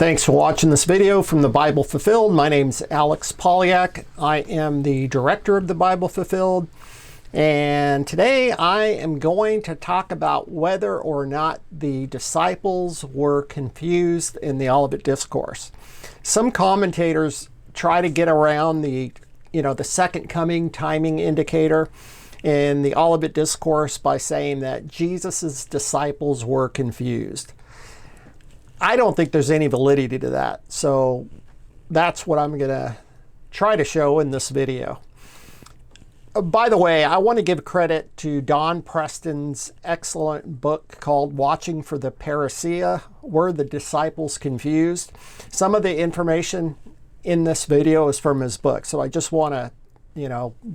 Thanks for watching this video from the Bible Fulfilled. My name's Alex Polyak. I am the director of the Bible Fulfilled. And today I am going to talk about whether or not the disciples were confused in the Olivet Discourse. Some commentators try to get around the second coming timing indicator in the Olivet Discourse by saying that Jesus's disciples were confused. I don't think there's any validity to that. So that's what I'm going to try to show in this video. By the way, I want to give credit to Don Preston's excellent book called Watching for the Parousia, Were the Disciples Confused? Some of the information in this video is from his book. So I just want to,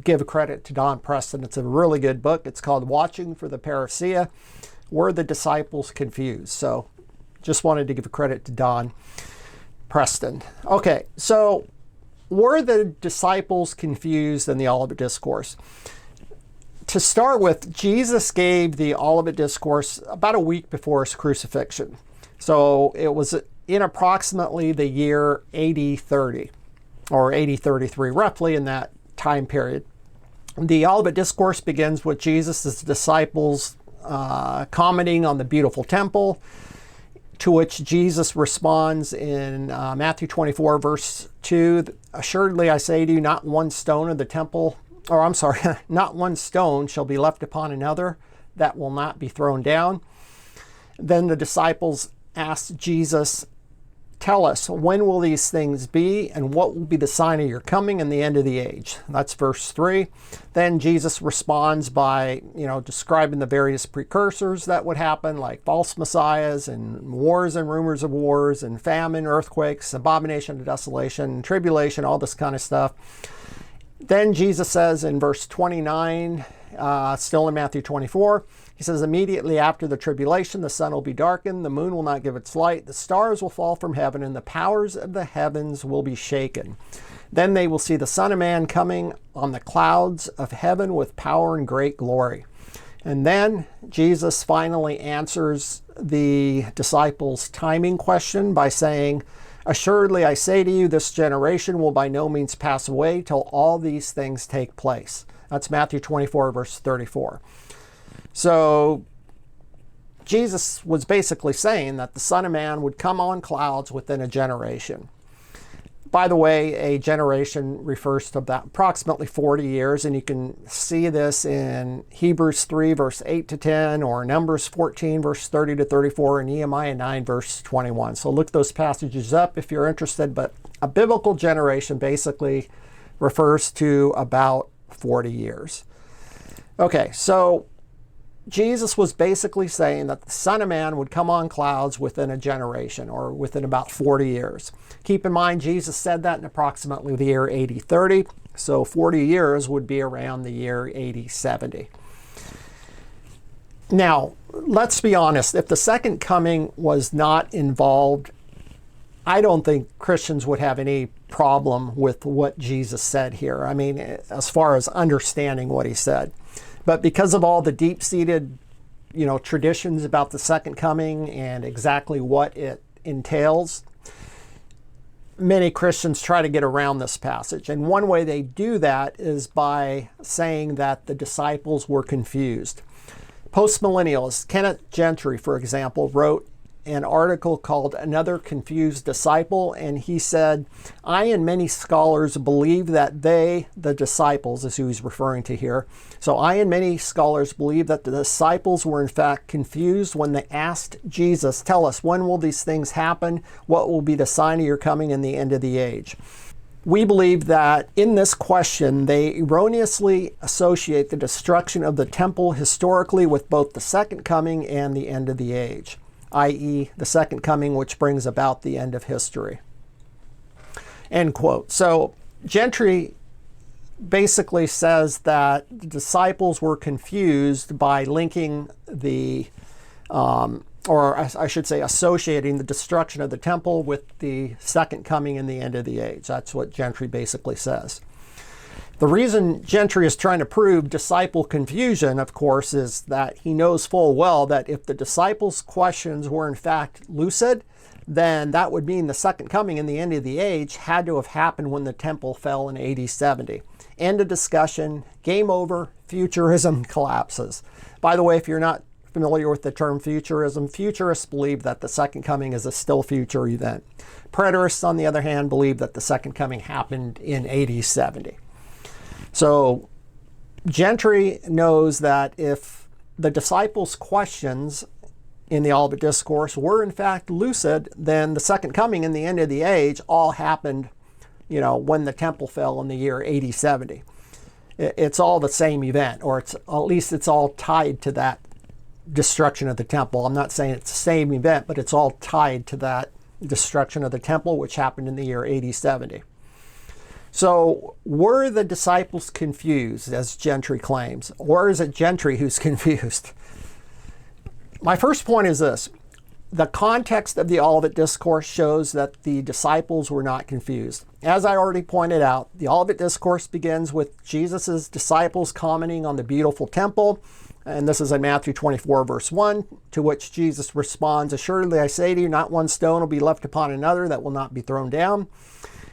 give credit to Don Preston. It's a really good book. It's called Watching for the Parousia, Were the Disciples Confused? So just wanted to give credit to Don Preston. Okay, so were the disciples confused in the Olivet Discourse? To start with, Jesus gave the Olivet Discourse about a week before his crucifixion. So it was in approximately the year AD 30 or AD 33, roughly in that time period. The Olivet Discourse begins with Jesus' disciples commenting on the beautiful temple, to which Jesus responds in Matthew 24, verse 2, "Assuredly I say to you, not one stone of the temple, not one stone shall be left upon another that will not be thrown down." Then the disciples asked Jesus, "Tell us, when will these things be, and what will be the sign of your coming and the end of the age?" That's verse 3. Then Jesus responds by, describing the various precursors that would happen, like false messiahs and wars and rumors of wars and famine, earthquakes, abomination of desolation, tribulation, all this kind of stuff. Then Jesus says in verse 29, still in Matthew 24, he says, "Immediately after the tribulation, the sun will be darkened, the moon will not give its light, the stars will fall from heaven, and the powers of the heavens will be shaken. Then they will see the Son of Man coming on the clouds of heaven with power and great glory." And then Jesus finally answers the disciples' timing question by saying, "Assuredly I say to you, this generation will by no means pass away till all these things take place." That's Matthew 24, verse 34. So Jesus was basically saying that the Son of Man would come on clouds within a generation. By the way, a generation refers to about approximately 40 years, and you can see this in Hebrews 3, verse 8 to 10, or Numbers 14, verse 30 to 34, and Nehemiah 9, verse 21. So look those passages up if you're interested, but a biblical generation basically refers to about 40 years. Okay, so Jesus was basically saying that the Son of Man would come on clouds within a generation, or within about 40 years. Keep in mind, Jesus said that in approximately the year AD 30, so 40 years would be around the year AD 70. Now, let's be honest, if the second coming was not involved, I don't think Christians would have any problem with what Jesus said here. I mean, as far as understanding what he said. But because of all the deep-seated, traditions about the second coming and exactly what it entails, many Christians try to get around this passage. And one way they do that is by saying that the disciples were confused. Postmillennialist Kenneth Gentry, for example, wrote an article called "Another Confused Disciple," and he said, "I and many scholars believe that they," the disciples is who he's referring to here, "so I and many scholars believe that the disciples were in fact confused when they asked Jesus, 'Tell us, when will these things happen? What will be the sign of your coming and the end of the age?' We believe that in this question, they erroneously associate the destruction of the temple historically with both the second coming and the end of the age, i.e. the second coming, which brings about the end of history." End quote. So Gentry basically says that the disciples were confused by linking the, or I should say associating the destruction of the temple with the second coming and the end of the age. That's what Gentry basically says. The reason Gentry is trying to prove disciple confusion, of course, is that he knows full well that if the disciples' questions were in fact lucid, then that would mean the second coming and the end of the age had to have happened when the temple fell in AD 70. End of discussion, game over, futurism collapses. By the way, if you're not familiar with the term futurism, futurists believe that the second coming is a still future event. Preterists, on the other hand, believe that the second coming happened in AD 70. So Gentry knows that if the disciples' questions in the Olivet Discourse were in fact lucid, then the second coming and the end of the age all happened, when the temple fell in the year AD 70. It's all the same event, or at least it's all tied to that destruction of the temple. I'm not saying it's the same event, but it's all tied to that destruction of the temple, which happened in the year AD 70. So were the disciples confused, as Gentry claims, or is it Gentry who's confused? My first point is this. The context of the Olivet Discourse shows that the disciples were not confused. As I already pointed out, the Olivet Discourse begins with Jesus' disciples commenting on the beautiful temple. And this is in Matthew 24, verse 1, to which Jesus responds, "Assuredly I say to you, not one stone will be left upon another that will not be thrown down."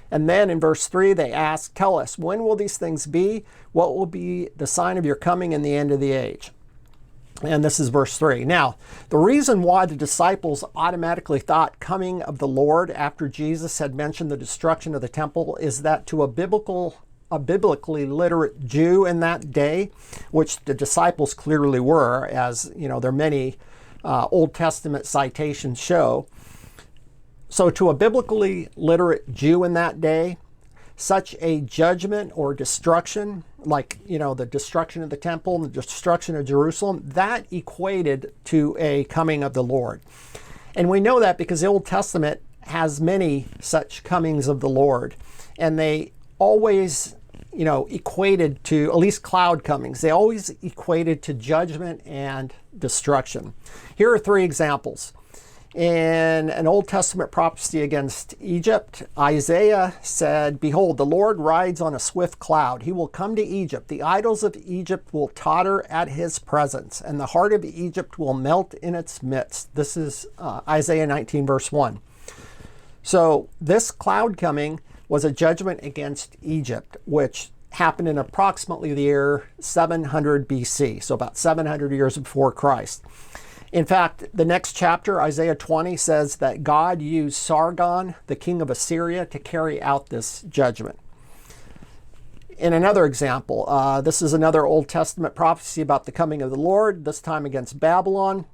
And then in verse 3, they ask, "Tell us, when will these things be? What will be the sign of your coming and the end of the age?" And this is verse 3. Now, the reason why the disciples automatically thought coming of the Lord after Jesus had mentioned the destruction of the temple is that to a biblically literate Jew in that day, which the disciples clearly were, as their many Old Testament citations show. So to a biblically literate Jew in that day, such a judgment or destruction, like the destruction of the temple and the destruction of Jerusalem, that equated to a coming of the Lord. And we know that because the Old Testament has many such comings of the Lord, and they always equated to, at least cloud comings, they always equated to judgment and destruction. Here are three examples. In an Old Testament prophecy against Egypt, Isaiah said, "Behold, the Lord rides on a swift cloud. He will come to Egypt. The idols of Egypt will totter at his presence, and the heart of Egypt will melt in its midst." This is Isaiah 19, verse 1. So this cloud coming was a judgment against Egypt, which happened in approximately the year 700 BC, so about 700 years before Christ. In fact, the next chapter, Isaiah 20, says that God used Sargon, the king of Assyria, to carry out this judgment. In another example, this is another Old Testament prophecy about the coming of the Lord, this time against Babylon.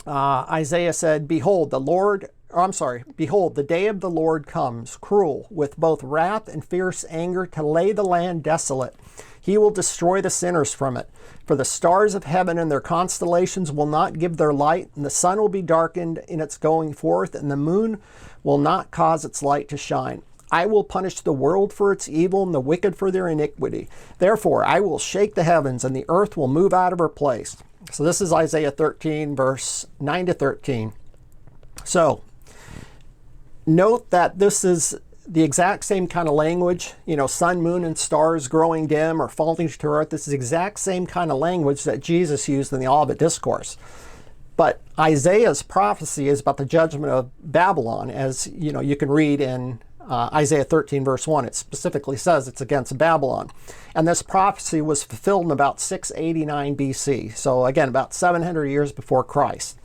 Isaiah said, "Behold, behold, the day of the Lord comes, cruel, with both wrath and fierce anger, to lay the land desolate. He will destroy the sinners from it. For the stars of heaven and their constellations will not give their light, and the sun will be darkened in its going forth, and the moon will not cause its light to shine. I will punish the world for its evil and the wicked for their iniquity. Therefore, I will shake the heavens, and the earth will move out of her place." So this is Isaiah 13, verse 9 to 13. So note that this is the exact same kind of language, sun, moon, and stars growing dim or falling to earth. This is the exact same kind of language that Jesus used in the Olivet Discourse. But Isaiah's prophecy is about the judgment of Babylon, as you can read in Isaiah 13, verse 1. It specifically says it's against Babylon. And this prophecy was fulfilled in about 689 BC. So again, about 700 years before Christ.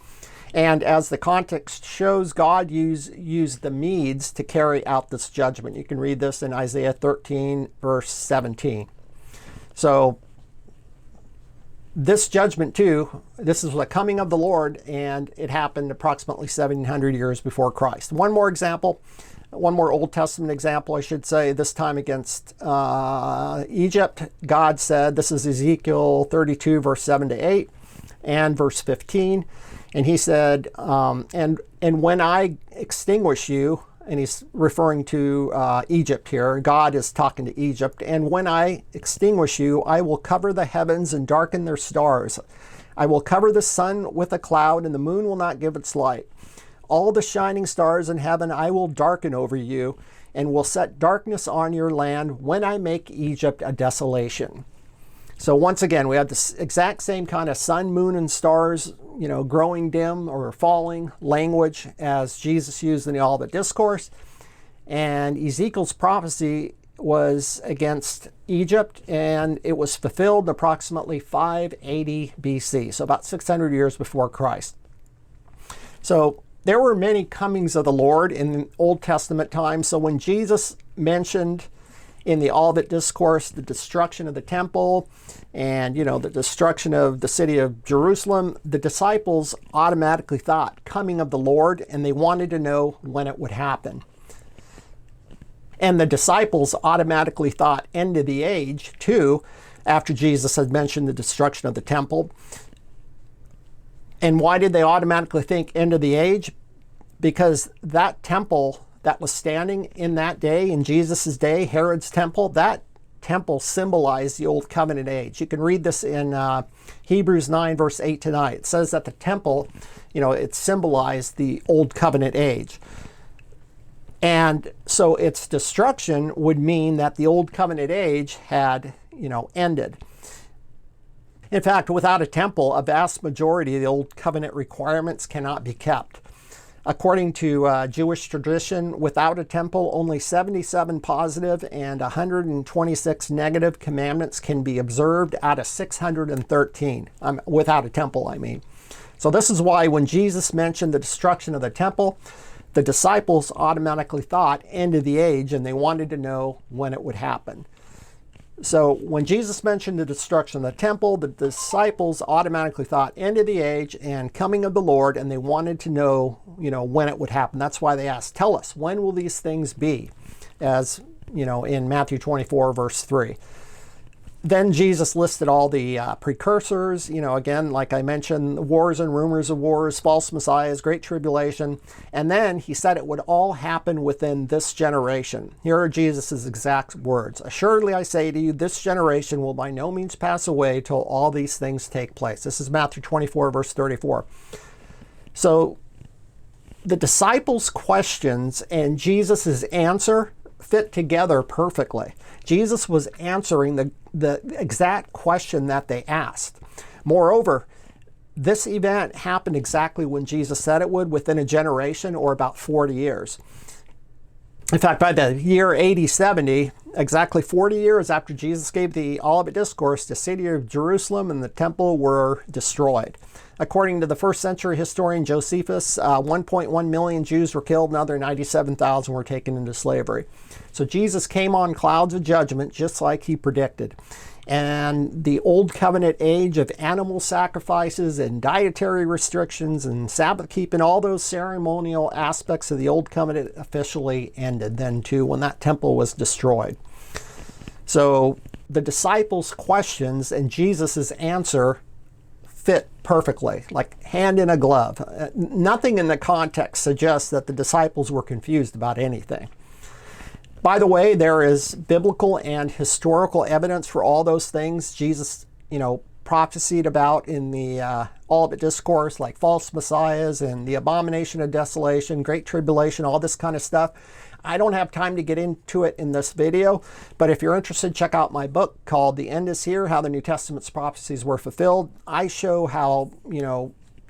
And as the context shows, God used the Medes to carry out this judgment. You can read this in Isaiah 13, verse 17. So this judgment too, this is the coming of the Lord, and it happened approximately 700 years before Christ. One more example, one more Old Testament example, I should say, this time against Egypt. God said, this is Ezekiel 32, verse 7 to 8, and verse 15. And he said, and when I extinguish you, and he's referring to Egypt here, God is talking to Egypt, "And when I extinguish you, I will cover the heavens and darken their stars. I will cover the sun with a cloud, and the moon will not give its light. All the shining stars in heaven I will darken over you, and will set darkness on your land when I make Egypt a desolation." So once again, we have this exact same kind of sun, moon, and stars, growing dim or falling language as Jesus used in the Olivet Discourse. And Ezekiel's prophecy was against Egypt, and it was fulfilled approximately 580 BC, so about 600 years before Christ. So there were many comings of the Lord in Old Testament times. So when Jesus mentioned in the Olivet Discourse the destruction of the temple and, the destruction of the city of Jerusalem, the disciples automatically thought coming of the Lord, and they wanted to know when it would happen. And the disciples automatically thought end of the age, too, after Jesus had mentioned the destruction of the temple. And why did they automatically think end of the age? Because that temple that was standing in that day, in Jesus' day, Herod's temple, that temple symbolized the Old Covenant age. You can read this in Hebrews 9, verse 8 to 9. It says that the temple, it symbolized the Old Covenant age. And so its destruction would mean that the Old Covenant age had, ended. In fact, without a temple, a vast majority of the Old Covenant requirements cannot be kept. According to Jewish tradition, without a temple, only 77 positive and 126 negative commandments can be observed out of 613. Without a temple, I mean. So this is why when Jesus mentioned the destruction of the temple, the disciples automatically thought end of the age, and they wanted to know when it would happen. So when Jesus mentioned the destruction of the temple, the disciples automatically thought end of the age and coming of the Lord, and they wanted to know, when it would happen. That's why they asked, tell us, when will these things be? As, in Matthew 24, verse 3. Then Jesus listed all the precursors, again, like I mentioned, wars and rumors of wars, false messiahs, great tribulation. And then he said it would all happen within this generation. Here are Jesus' exact words. Assuredly I say to you, this generation will by no means pass away till all these things take place. This is Matthew 24, verse 34. So the disciples' questions and Jesus' answer fit together perfectly. Jesus was answering the exact question that they asked. Moreover, this event happened exactly when Jesus said it would, within a generation or about 40 years. In fact, by the year 𝗕𝗢𝗨, exactly 40 years after Jesus gave the Olivet Discourse, the city of Jerusalem and the temple were destroyed. According to the first century historian Josephus, 1.1 million Jews were killed, another 97,000 were taken into slavery. So Jesus came on clouds of judgment just like he predicted. And the Old Covenant age of animal sacrifices and dietary restrictions and Sabbath keeping, all those ceremonial aspects of the Old Covenant officially ended then too, when that temple was destroyed. So the disciples' questions and Jesus' answer fit perfectly, like hand in a glove. Nothing in the context suggests that the disciples were confused about anything. By the way, there is biblical and historical evidence for all those things Jesus, prophesied about in the Olivet Discourse, like false messiahs and the abomination of desolation, great tribulation, all this kind of stuff. I don't have time to get into it in this video, but if you're interested, check out my book called The End is Here, How the New Testament's Prophecies Were Fulfilled. I show how,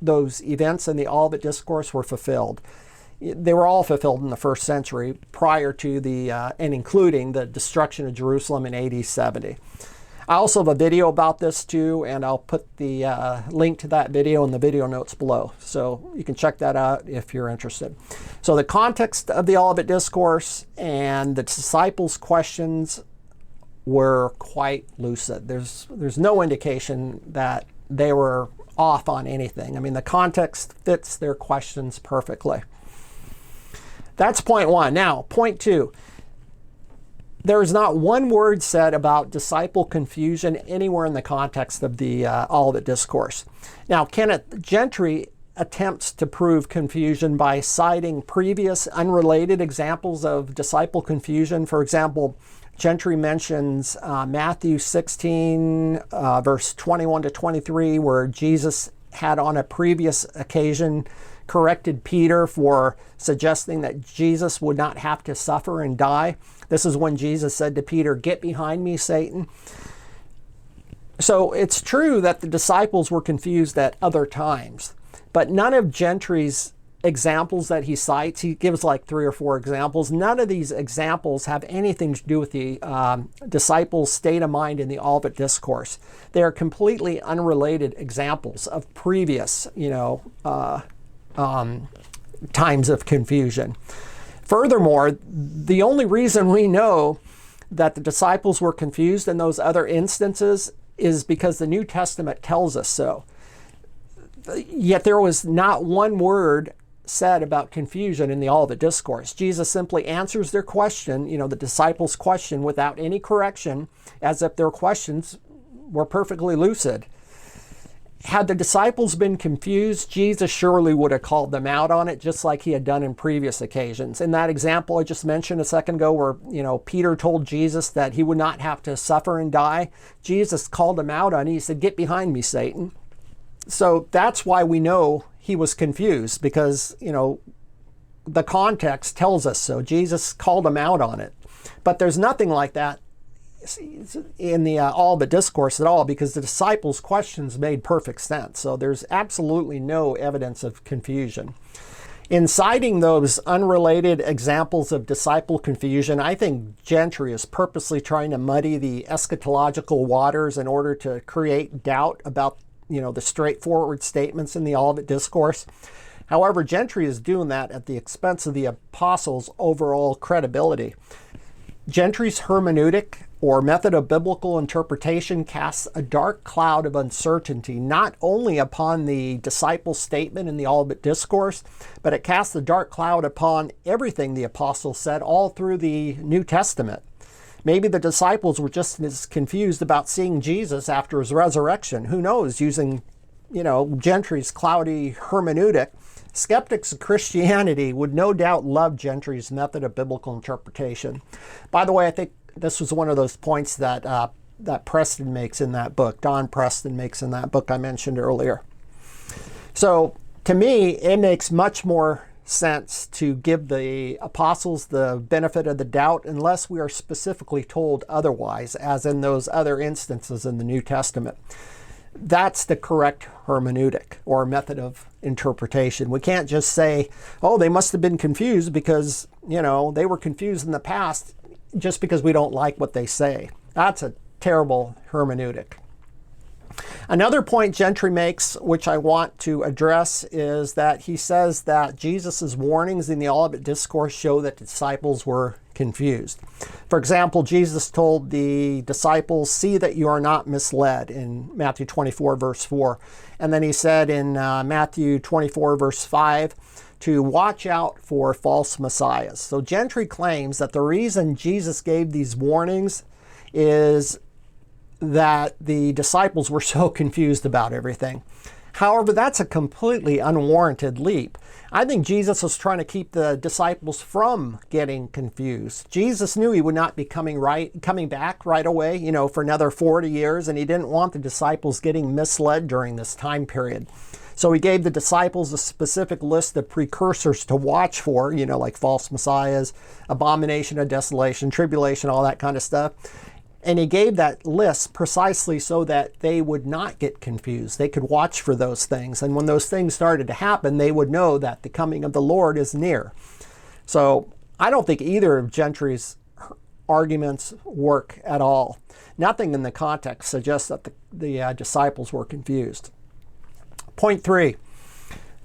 those events in the Olivet Discourse were fulfilled. They were all fulfilled in the first century prior to and including the destruction of Jerusalem in AD 70. I also have a video about this too, and I'll put the link to that video in the video notes below. So you can check that out if you're interested. So the context of the Olivet Discourse and the disciples' questions were quite lucid. There's no indication that they were off on anything. I mean, the context fits their questions perfectly. That's point one. Now, point two. There is not one word said about disciple confusion anywhere in the context of the Olivet Discourse. Now, Kenneth Gentry attempts to prove confusion by citing previous unrelated examples of disciple confusion. For example, Gentry mentions Matthew 16, verse 21 to 23, where Jesus had on a previous occasion corrected Peter for suggesting that Jesus would not have to suffer and die. This is when Jesus said to Peter, "Get behind me, Satan." So it's true that the disciples were confused at other times, but none of Gentry's examples that he cites, he gives like 3 or 4 examples, none of these examples have anything to do with the disciples' state of mind in the Olivet Discourse. They are completely unrelated examples of previous, times of confusion. Furthermore, the only reason we know that the disciples were confused in those other instances is because the New Testament tells us so. Yet there was not one word said about confusion in the Olivet Discourse. Jesus simply answers their question, the disciples' question, without any correction, as if their questions were perfectly lucid. Had the disciples been confused, Jesus surely would have called them out on it, just like he had done in previous occasions. In that example I just mentioned a second ago where, Peter told Jesus that he would not have to suffer and die, Jesus called him out on it. He said, "Get behind me, Satan." So that's why we know he was confused, because, the context tells us so. Jesus called him out on it. But there's nothing like that in the Olivet Discourse at all, because the disciples' questions made perfect sense. So there's absolutely no evidence of confusion. In citing those unrelated examples of disciple confusion, I think Gentry is purposely trying to muddy the eschatological waters in order to create doubt about the straightforward statements in the Olivet Discourse. However, Gentry is doing that at the expense of the apostles' overall credibility. Gentry's hermeneutic, or method of biblical interpretation, casts a dark cloud of uncertainty not only upon the disciples' statement in the Olivet Discourse, but it casts a dark cloud upon everything the apostles said all through the New Testament. Maybe the disciples were just as confused about seeing Jesus after his resurrection. Who knows? Using, Gentry's cloudy hermeneutic, skeptics of Christianity would no doubt love Gentry's method of biblical interpretation. By the way, I think this was one of those points that Preston makes in that book, Don Preston makes in that book I mentioned earlier. So to me, it makes much more sense to give the apostles the benefit of the doubt unless we are specifically told otherwise, as in those other instances in the New Testament. That's the correct hermeneutic, or method of interpretation. We can't just say, oh, they must have been confused because, they were confused in the past, just because we don't like what they say. That's a terrible hermeneutic. Another point Gentry makes, which I want to address, is that he says that Jesus' warnings in the Olivet Discourse show that disciples were confused. For example, Jesus told the disciples, "See that you are not misled," in Matthew 24, verse 4. And then he said in Matthew 24, verse 5, to watch out for false messiahs. So Gentry claims that the reason Jesus gave these warnings is that the disciples were so confused about everything. However, that's a completely unwarranted leap. I think Jesus was trying to keep the disciples from getting confused. Jesus knew he would not be coming back right away, for another 40 years, and he didn't want the disciples getting misled during this time period. So he gave the disciples a specific list of precursors to watch for, like false messiahs, abomination of desolation, tribulation, all that kind of stuff. And he gave that list precisely so that they would not get confused. They could watch for those things. And when those things started to happen, they would know that the coming of the Lord is near. So I don't think either of Gentry's arguments work at all. Nothing in the context suggests that the disciples were confused. Point 3.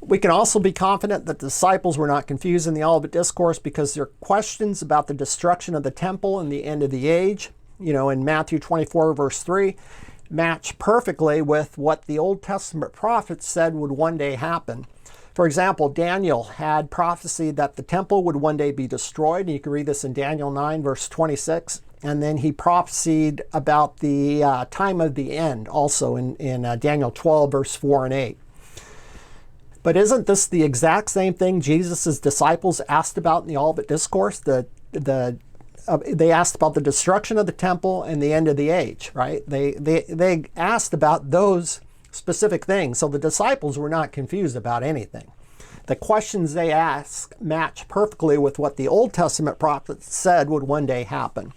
We can also be confident that the disciples were not confused in the Olivet Discourse because their questions about the destruction of the temple and the end of the age, in Matthew 24, verse 3, match perfectly with what the Old Testament prophets said would one day happen. For example, Daniel had prophesied that the temple would one day be destroyed. And you can read this in Daniel 9, verse 26. And then he prophesied about the time of the end also in Daniel 12, verse 4 and 8. But isn't this the exact same thing Jesus' disciples asked about in the Olivet Discourse? They asked about the destruction of the temple and the end of the age, right? They asked about those specific things. So the disciples were not confused about anything. The questions they asked match perfectly with what the Old Testament prophets said would one day happen.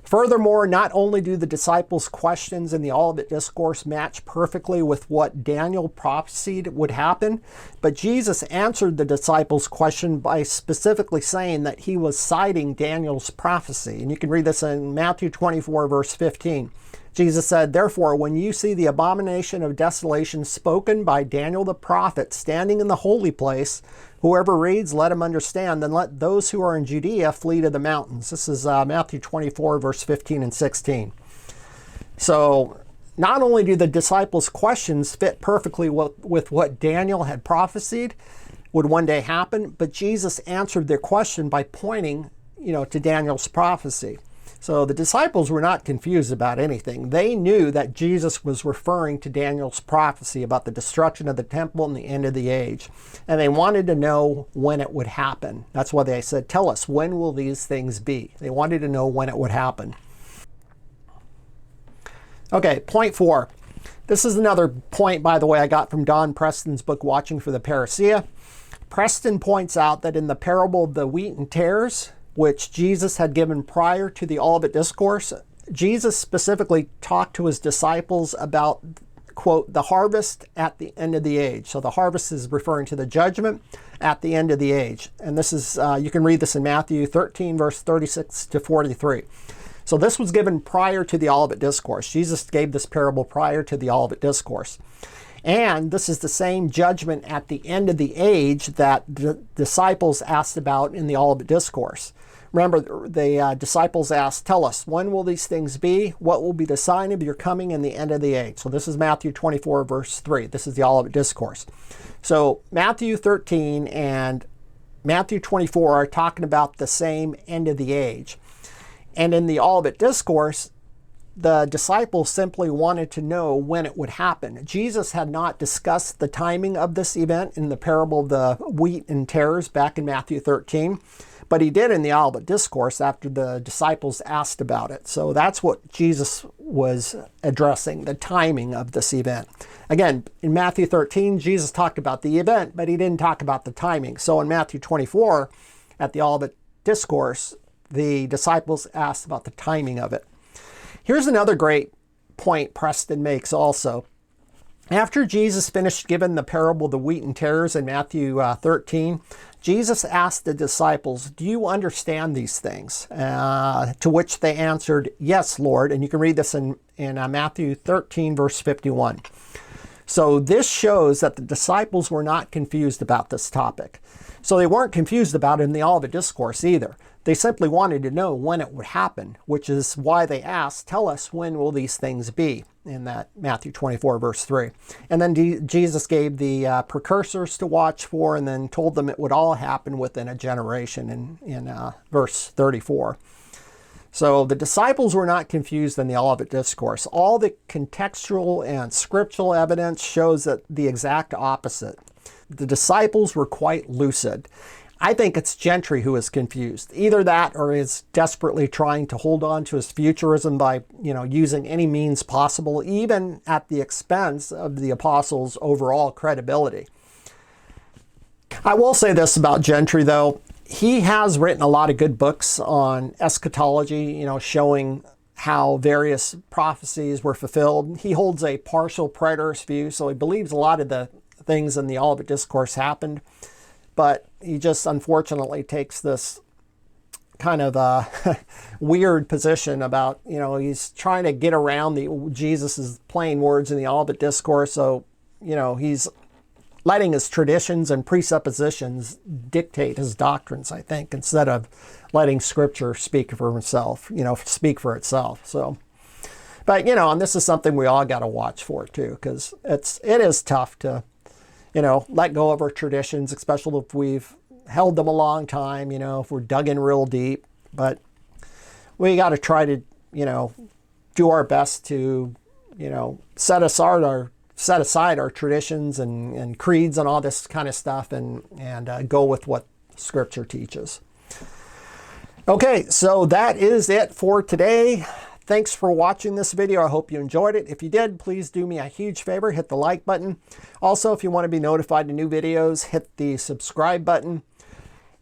Furthermore, not only do the disciples' questions in the Olivet Discourse match perfectly with what Daniel prophesied would happen, but Jesus answered the disciples' question by specifically saying that he was citing Daniel's prophecy. And you can read this in Matthew 24, verse 15. Jesus said, "Therefore, when you see the abomination of desolation spoken by Daniel the prophet standing in the holy place, whoever reads, let him understand. Then let those who are in Judea flee to the mountains." This is Matthew 24, verse 15 and 16. So not only do the disciples' questions fit perfectly with what Daniel had prophesied would one day happen, but Jesus answered their question by pointing, to Daniel's prophecy. So the disciples were not confused about anything. They knew that Jesus was referring to Daniel's prophecy about the destruction of the temple and the end of the age. And they wanted to know when it would happen. That's why they said, "Tell us, when will these things be?" They wanted to know when it would happen. Okay, point 4. This is another point, by the way, I got from Don Preston's book, Watching for the Parousia. Preston points out that in the parable of the wheat and tares, which Jesus had given prior to the Olivet Discourse, Jesus specifically talked to his disciples about, quote, the harvest at the end of the age. So the harvest is referring to the judgment at the end of the age. And this is, you can read this in Matthew 13, verse 36 to 43. So this was given prior to the Olivet Discourse. Jesus gave this parable prior to the Olivet Discourse. And this is the same judgment at the end of the age that the disciples asked about in the Olivet Discourse. Remember, the disciples asked, "Tell us, when will these things be? What will be the sign of your coming and the end of the age?" So this is Matthew 24, verse 3. This is the Olivet Discourse. So Matthew 13 and Matthew 24 are talking about the same end of the age. And in the Olivet Discourse, the disciples simply wanted to know when it would happen. Jesus had not discussed the timing of this event in the parable of the wheat and tares back in Matthew 13, but he did in the Olivet Discourse after the disciples asked about it. So that's what Jesus was addressing, the timing of this event. Again, in Matthew 13, Jesus talked about the event, but he didn't talk about the timing. So in Matthew 24, at the Olivet Discourse, the disciples asked about the timing of it. Here's another great point Preston makes also. After Jesus finished giving the parable of the wheat and tares in Matthew 13, Jesus asked the disciples, "Do you understand these things?" To which they answered, "Yes, Lord." And you can read this in Matthew 13, verse 51. So this shows that the disciples were not confused about this topic. So they weren't confused about it in the Olivet Discourse either. They simply wanted to know when it would happen, which is why they asked, "Tell us, when will these things be?" in that Matthew 24, verse 3. And then Jesus gave the precursors to watch for and then told them it would all happen within a generation in verse 34. So the disciples were not confused in the Olivet Discourse. All the contextual and scriptural evidence shows that the exact opposite. The disciples were quite lucid. I think it's Gentry who is confused. Either that or is desperately trying to hold on to his futurism by, using any means possible, even at the expense of the apostles' overall credibility. I will say this about Gentry, though. He has written a lot of good books on eschatology, showing how various prophecies were fulfilled. He holds a partial preterist view, so he believes a lot of the things in the Olivet Discourse happened. But he just unfortunately takes this kind of weird position about, he's trying to get around Jesus's plain words in the Olivet Discourse. So, he's letting his traditions and presuppositions dictate his doctrines, I think, instead of letting Scripture speak for himself, speak for itself. So, but, and this is something we all got to watch for too, because it is tough to, let go of our traditions, especially if we've held them a long time, if we're dug in real deep. But we got to try to, do our best to, set aside our traditions and creeds and all this kind of stuff and go with what Scripture teaches. Okay, so that is it for today. Thanks for watching this video. I hope you enjoyed it. If you did, please do me a huge favor. Hit the like button. Also, if you want to be notified of new videos, hit the subscribe button.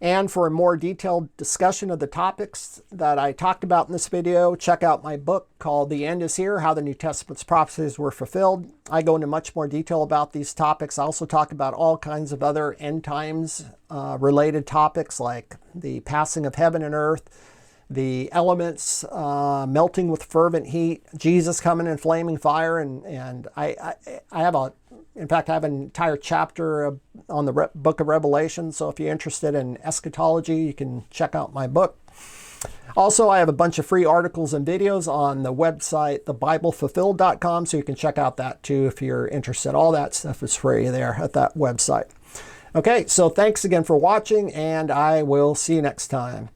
And for a more detailed discussion of the topics that I talked about in this video, check out my book called The End is Here, How the New Testament's Prophecies Were Fulfilled. I go into much more detail about these topics. I also talk about all kinds of other end times related topics like the passing of heaven and earth, the elements melting with fervent heat, Jesus coming in flaming fire, and I have in fact, I have an entire chapter on the book of Revelation, so if you're interested in eschatology, you can check out my book. Also, I have a bunch of free articles and videos on the website, thebiblefulfilled.com, so you can check out that too if you're interested. All that stuff is free there at that website. Okay, so thanks again for watching, and I will see you next time.